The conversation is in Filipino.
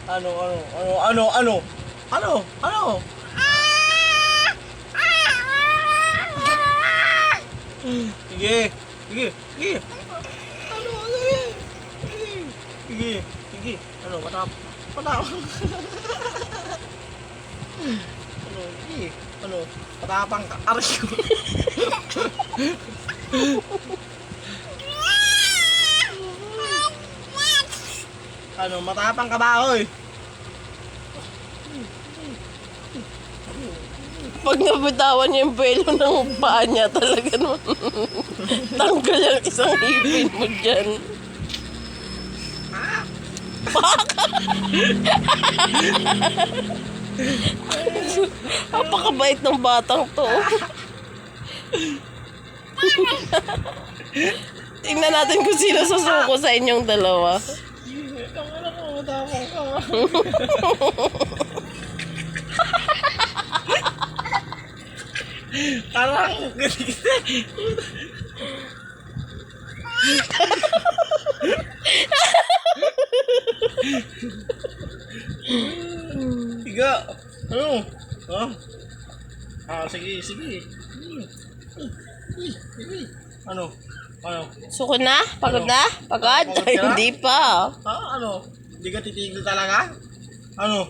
Ano? Sige. Sige. Sige. Ano, patap. Sige. Patapang ka. Aray ko. Matapang ka ba, oy? Pag nabitawan niya yung pelo ng paa niya, talaga naman tanggal yung isang ipin mo dyan. Napakabait ng batang to. Tingnan natin kung sino susuko sa inyong dalawa. Matapang ka. Parang Tiga. Ano? Sige. Ano? Suko na? Pagod na? Pagod? Hindi pa. Ano? Hindi ka titigil talaga? Ano?